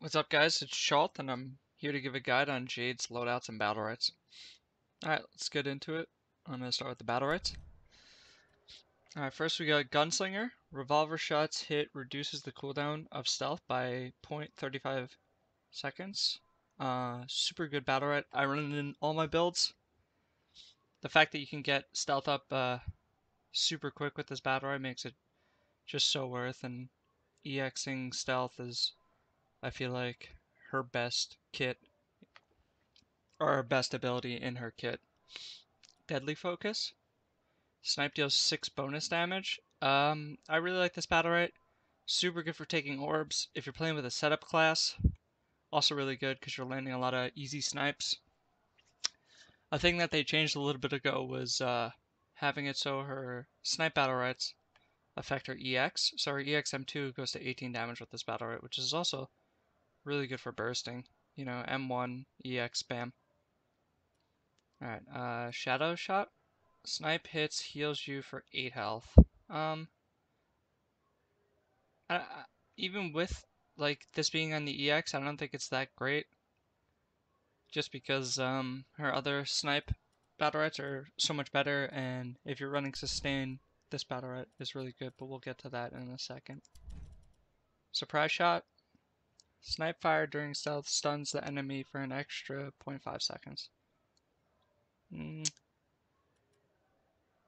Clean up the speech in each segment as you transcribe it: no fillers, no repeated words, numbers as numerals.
What's up, guys? It's Schalt, and I'm here to give a guide on Jade's loadouts and Battlerites. Alright, let's get into it. I'm going to start with the Battlerites. Alright, first we got Gunslinger. Revolver shots hit reduces the cooldown of stealth by 0.35 seconds. Super good Battlerite. I run it in all my builds. The fact that you can get stealth up super quick with this Battlerite makes it just so worth, and EXing stealth is, I feel like, her best kit, or her best ability in her kit. Deadly Focus. Snipe deals 6 bonus damage. I really like this Battlerite. Super good for taking orbs. If you're playing with a setup class, also really good because you're landing a lot of easy snipes. A thing that they changed a little bit ago was having it so her snipe Battlerites affect her EX. So her EX M2 goes to 18 damage with this Battlerite, which is also really good for bursting. You know, M1 EX spam. Alright, Shadow Shot. Snipe hits, heals you for 8 health. I, even with like this being on the EX, I don't think it's that great. Just because her other snipe Battlerites are so much better, and if you're running sustain, this Battlerite is really good, but we'll get to that in a second. Surprise Shot. Snipe fire during stealth stuns the enemy for an extra 0.5 seconds.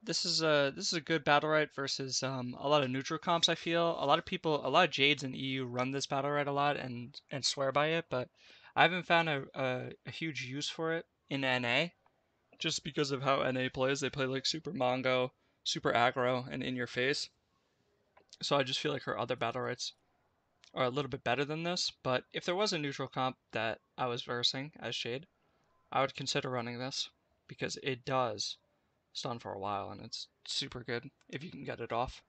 This is a good Battlerite versus a lot of neutral comps. I feel a lot of Jades in EU run this Battlerite a lot and swear by it, but I haven't found a huge use for it in NA, just because of how NA plays. They play like super Mongo, super aggro, and in your face. So I just feel like her other Battlerites are a little bit better than this. But if there was a neutral comp that I was versing as Jade, I would consider running this because it does stun for a while, and it's super good if you can get it off.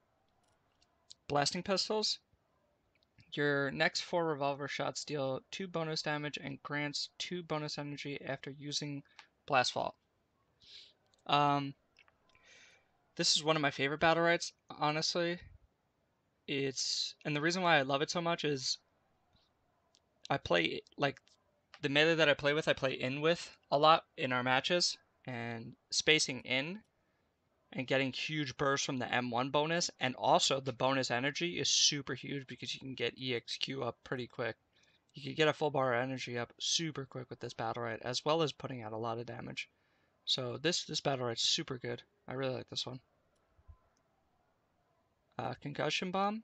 Blasting Pistols. Your next 4 revolver shots deal 2 bonus damage and grants 2 bonus energy after using Blast Vault. This is one of my favorite Battlerites, honestly. And the reason why I love it so much is I play, like, the melee that I play in with a lot in our matches, and spacing in and getting huge bursts from the M1 bonus, and also the bonus energy is super huge because you can get EXQ up pretty quick. You can get a full bar of energy up super quick with this Battlerite, as well as putting out a lot of damage. So this Battlerite's super good. I really like this one. Concussion Bomb.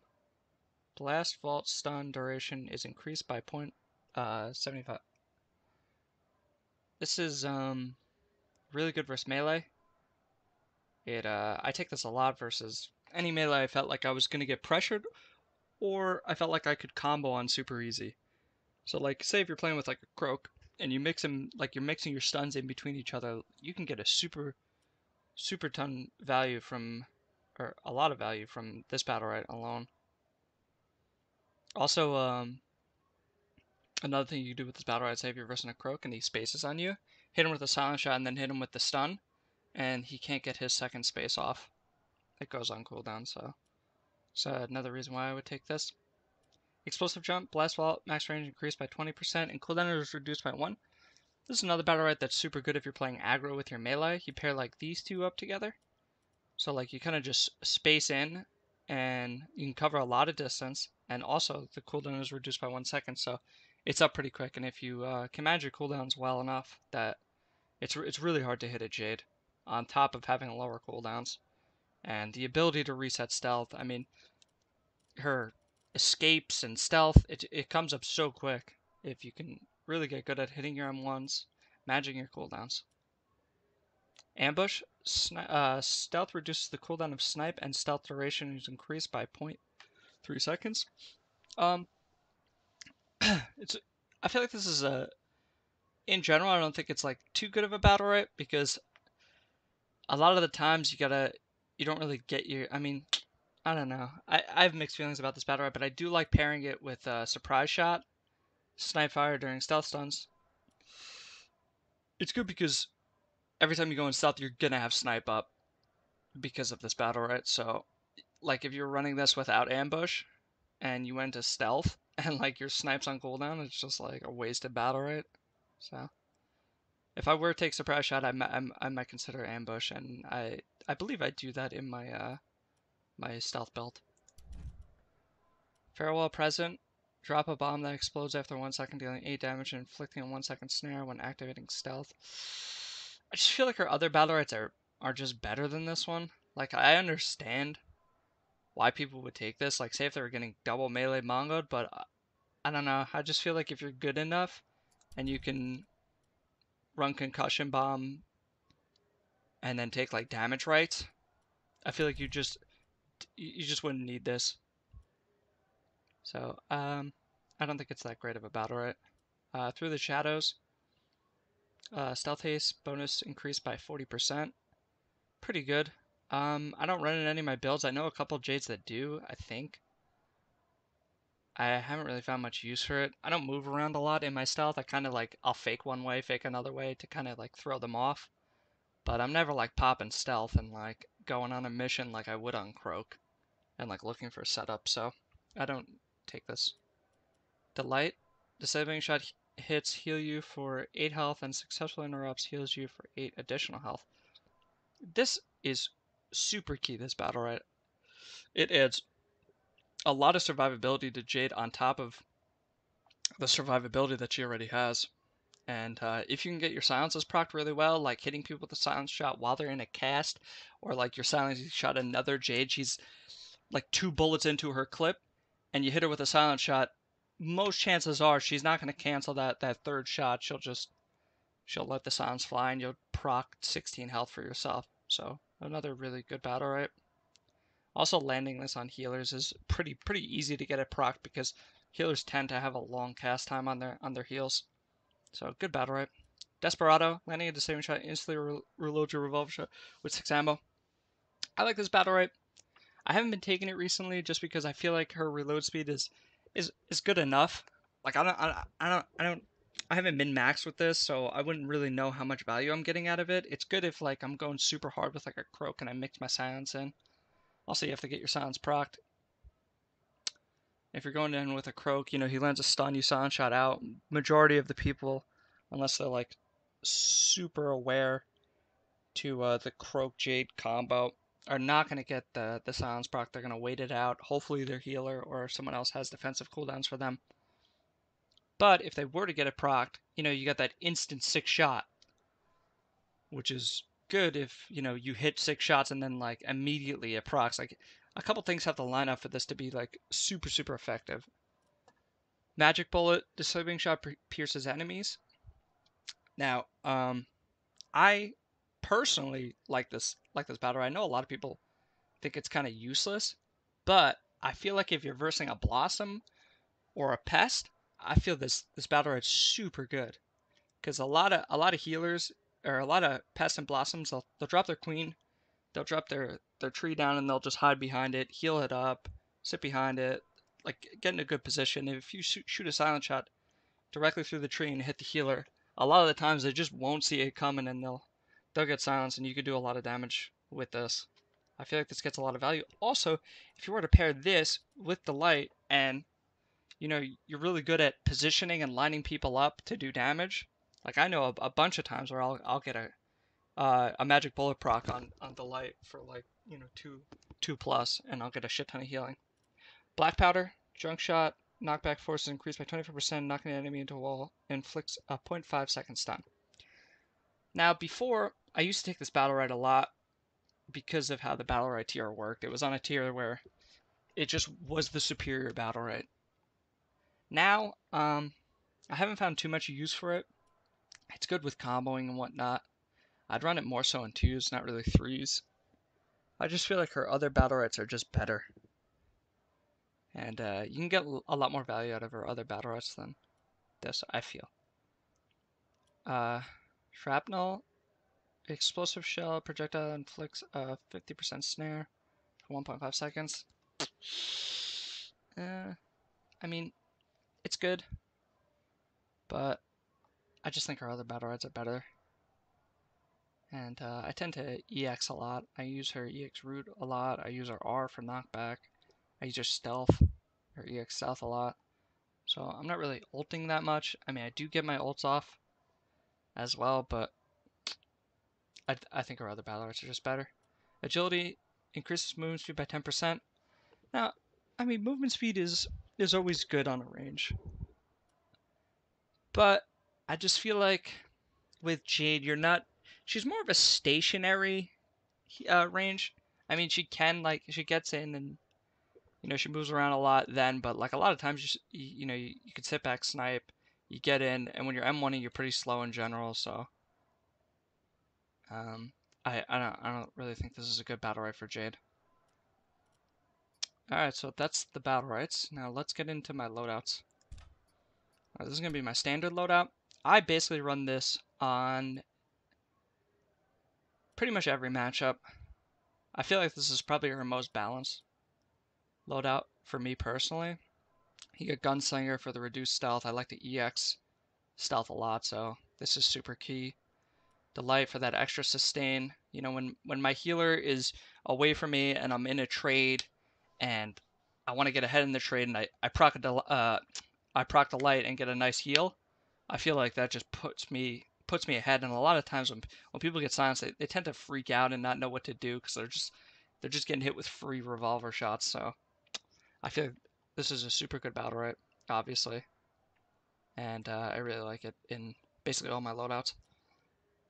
Blast Vault stun duration is increased by 0.75. This is really good versus melee. I take this a lot versus any melee I felt like I was gonna get pressured, or I felt like I could combo on super easy. So like, say if you're playing with like a Croak and you mix them, like you're mixing your stuns in between each other, you can get a super ton value from, or a lot of value from this Battlerite alone. Also, another thing you can do with this Battlerite, say if you're versing a Croak and he spaces on you, hit him with a silent shot and then hit him with the stun, and he can't get his second space off. It goes on cooldown, so another reason why I would take this. Explosive Jump, Blast Vault, max range increased by 20%, and cooldown is reduced by 1. This is another Battlerite that's super good if you're playing aggro with your melee. You pair like these two up together. So like you kind of just space in and you can cover a lot of distance, and also the cooldown is reduced by 1 second, so it's up pretty quick. And if you can manage your cooldowns well enough, that it's really hard to hit a Jade, on top of having lower cooldowns. And the ability to reset stealth, I mean, her escapes and stealth, it comes up so quick if you can really get good at hitting your M1s, managing your cooldowns. Ambush. Stealth reduces the cooldown of snipe, and stealth duration is increased by 0.3 seconds. I feel like this is in general, I don't think it's like too good of a Battlerite, because a lot of the times you don't really get your, I mean, I don't know. I have mixed feelings about this Battlerite, but I do like pairing it with Surprise Shot, Snipe Fire during stealth stuns. It's good because every time you go in stealth, you're gonna have snipe up because of this Battlerite. So, like if you're running this without ambush and you went to stealth and like your snipes on cooldown, it's just like a wasted Battlerite. So if I were to take surprise shot, I might consider ambush, and I believe I do that in my my stealth build. Farewell present. Drop a bomb that explodes after 1 second, dealing 8 damage and inflicting a 1 second snare when activating stealth. I just feel like her other Battlerites are just better than this one. Like, I understand why people would take this. Like, say if they were getting double melee mongoed, but I don't know. I just feel like if you're good enough and you can run Concussion Bomb and then take like damage right, I feel like you just wouldn't need this. So I don't think it's that great of a Battlerite. Through the Shadows, stealth haste bonus increased by 40%. Pretty good. I don't run in any of my builds. I know a couple Jades that do, I think. I haven't really found much use for it. I don't move around a lot in my stealth. I kind of like, I'll fake one way, fake another way to kind of like throw them off. But I'm never like popping stealth and like going on a mission like I would on Croak and like looking for setup. So I don't take this. Delight. Disabling shot hits heal you for 8 health and successful interrupts heals you for 8 additional health. This is super key, this Battlerite. It adds a lot of survivability to Jade on top of the survivability that she already has. And if you can get your silences procced really well, like hitting people with a silence shot while they're in a cast, or like your silence shot another Jade, she's like 2 bullets into her clip, and you hit her with a silence shot, most chances are she's not going to cancel that third shot. She'll let the silence fly, and you'll proc 16 health for yourself. So another really good Battlerite. Also, landing this on healers is pretty easy to get it proc because healers tend to have a long cast time on their heals. So good Battlerite. Desperado, landing a disabling shot, instantly reload your revolver shot with 6 ammo. I like this Battlerite. I haven't been taking it recently just because I feel like her reload speed is good enough. Like I haven't been maxed with this, so I wouldn't really know how much value I'm getting out of it. It's good if like I'm going super hard with like a Croak and I mix my silence in. Also, you have to get your silence procced. If you're going in with a Croak, you know, he lands a stun, you silence shot out. Majority of the people, unless they're like super aware to the Croak Jade combo, are not going to get the silence proc. They're going to wait it out. Hopefully their healer or someone else has defensive cooldowns for them. But if they were to get it procced, you know, you got that instant 6 shot, which is good if, you know, you hit 6 shots and then like immediately it procs. Like a couple things have to line up for this to be like super effective. Magic bullet, disabling shot pierces enemies. Now, I personally like this battle. I know a lot of people think it's kind of useless, but I feel like if you're versing a Blossom or a Pest, I feel this battle is super good because a lot of healers or a lot of Pests and Blossoms they'll drop their Queen, they'll drop their tree down and they'll just hide behind it, heal it up, sit behind it, like get in a good position. If you shoot a silent shot directly through the tree and hit the healer, a lot of the times they just won't see it coming and they'll get silenced and you could do a lot of damage with this. I feel like this gets a lot of value. Also, if you were to pair this with the light and you know you're really good at positioning and lining people up to do damage, like I know a bunch of times where I'll get a magic bullet proc on the light for like, you know, 2 plus and I'll get a shit ton of healing. Black powder, junk shot, knockback force is increased by 24%, knocking an enemy into a wall, inflicts a 0.5 second stun. Now, before, I used to take this Battlerite a lot because of how the Battlerite tier worked. It was on a tier where it just was the superior Battlerite. Now, I haven't found too much use for it. It's good with comboing and whatnot. I'd run it more so in 2s, not really 3s. I just feel like her other Battlerites are just better. And you can get a lot more value out of her other Battlerites than this, I feel. Shrapnel, explosive shell, projectile inflicts a 50% snare for 1.5 seconds. I mean, it's good, but I just think our other Battlerites are better. And I tend to EX a lot. I use her EX root a lot. I use her R for knockback. I use her stealth, her EX stealth a lot. So I'm not really ulting that much. I mean, I do get my ults off as well, but I think our other Battlerites are just better. Agility increases movement speed by 10%. Now, I mean, movement speed is always good on a range. But I just feel like with Jade, she's more of a stationary range. I mean, she gets in and, she moves around a lot then, but like a lot of times, you can sit back, snipe, you get in, and when you're M1ing, you're pretty slow in general, so I don't really think this is a good Battlerite for Jade. Alright, so that's the Battlerites. Now let's get into my loadouts. This is going to be my standard loadout. I basically run this on pretty much every matchup. I feel like this is probably her most balanced loadout for me personally. You get Gunslinger for the reduced stealth. I like the EX stealth a lot, so this is super key. The light for that extra sustain. You know, when my healer is away from me and I'm in a trade and I want to get ahead in the trade and I proc the light and get a nice heal, I feel like that just puts me ahead. And a lot of times when people get silenced, they tend to freak out and not know what to do because they're just getting hit with free revolver shots. So I feel like this is a super good Battlerite, obviously, and I really like it in basically all my loadouts.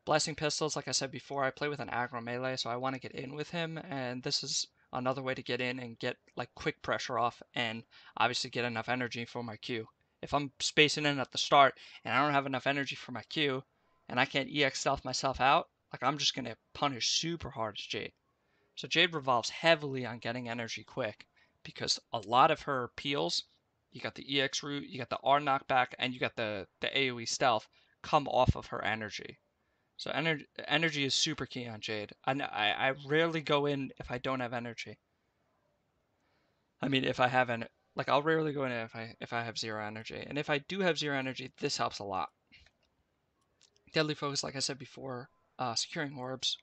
Blasting pistols, like I said before, I play with an aggro melee, so I want to get in with him, and this is another way to get in and get like quick pressure off and obviously get enough energy for my Q. If I'm spacing in at the start and I don't have enough energy for my Q and I can't EX stealth myself out, like I'm just going to punish super hard as Jade. So Jade revolves heavily on getting energy quick because a lot of her peels, you got the EX route, you got the R knockback, and you got the AoE stealth come off of her energy. So energy is super key on Jade. I rarely go in if I don't have energy. I mean, if I have I'll rarely go in if I have zero energy. And if I do have zero energy, this helps a lot. Deadly focus, like I said before, securing orbs.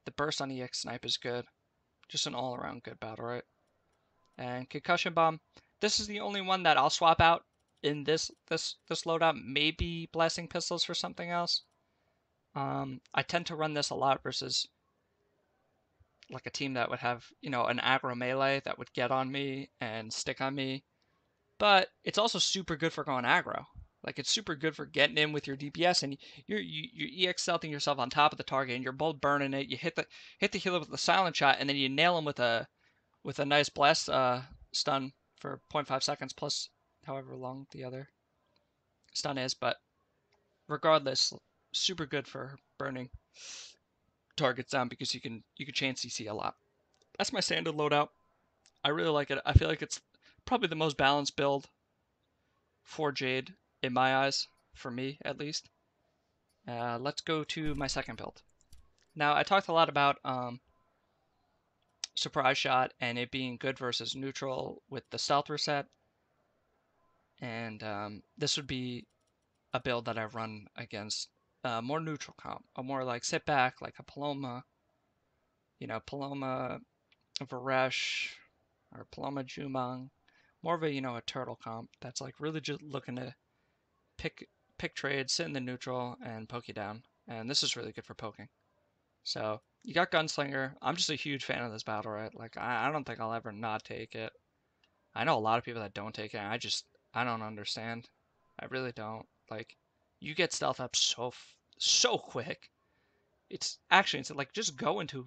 The burst on EX snipe is good. Just an all-around good Battlerite. And concussion bomb. This is the only one that I'll swap out in this loadout. Maybe blasting pistols for something else. I tend to run this a lot versus like a team that would have, an aggro melee that would get on me and stick on me. But it's also super good for going aggro. Like it's super good for getting in with your DPS and you're EX stealthing yourself on top of the target and you're both burning it. You hit the healer with the silent shot and then you nail him with a nice blast stun for 0.5 seconds plus however long the other stun is. But regardless, super good for burning targets down because you can chain CC a lot. That's my standard loadout. I really like it. I feel like it's probably the most balanced build for Jade in my eyes, for me at least. Let's go to my second build. Now, I talked a lot about surprise shot and it being good versus neutral with the stealth reset. And this would be a build that I run against more neutral comp, a more like sit back, like a Paloma, Paloma Varesh or Paloma Jumang, more of a a turtle comp that's like really just looking to pick trades, sit in the neutral, and poke you down. And this is really good for poking. So you got Gunslinger. I'm just a huge fan of this Battlerite. Like I don't think I'll ever not take it. I know a lot of people that don't take it. And I don't understand. I really don't. Like you get stealth up so quick. It's like just go into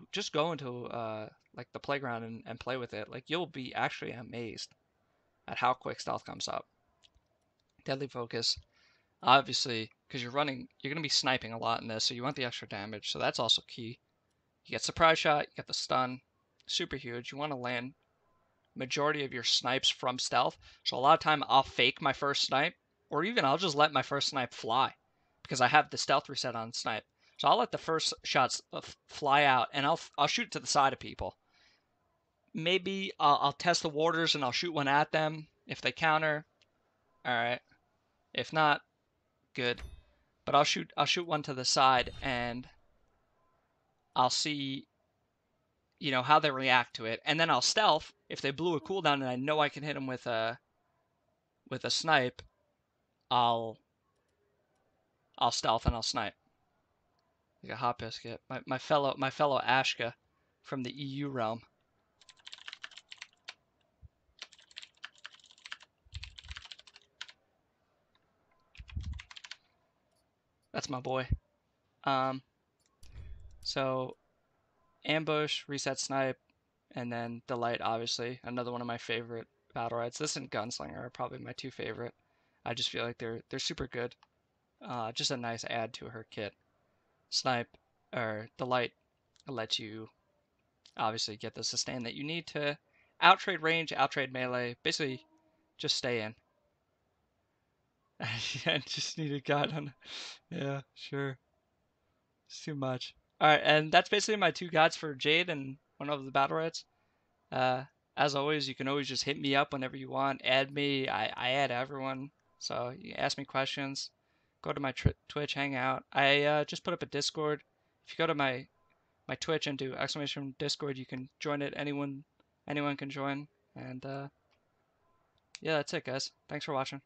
like the playground and play with it. Like you'll be actually amazed at how quick stealth comes up. Deadly focus, obviously, because you're going to be sniping a lot in this, so you want the extra damage. So that's also key. You get surprise shot, you get the stun, super huge. You want to land majority of your snipes from stealth. So a lot of time I'll fake my first snipe, or even I'll just let my first snipe fly because I have the stealth reset on snipe. So I'll let the first shots fly out, and I'll shoot to the side of people. Maybe I'll test the warders and I'll shoot one at them if they counter. All right. If not, good. But I'll shoot one to the side and I'll see how they react to it, and then I'll stealth if they blew a cooldown and I know I can hit them with a with a snipe, I'll stealth and I'll snipe. Like a hot biscuit. My fellow Ashka from the EU realm. That's my boy. So ambush, reset snipe, and then delight, obviously, another one of my favorite Battlerites. This and Gunslinger are probably my two favorite. I just feel like they're super good. Just a nice add to her kit. Snipe or delight lets you obviously get the sustain that you need to outtrade range, outtrade melee, basically just stay in. I just need a guide on. Yeah, sure. It's too much. Alright, and that's basically my two guides for Jade and one of the Battlerites. As always, you can always just hit me up whenever you want. Add me. I add everyone. So you ask me questions. Go to my Twitch, hang out. I just put up a Discord. If you go to my Twitch and do exclamation Discord, you can join it. Anyone can join. And yeah, that's it, guys. Thanks for watching.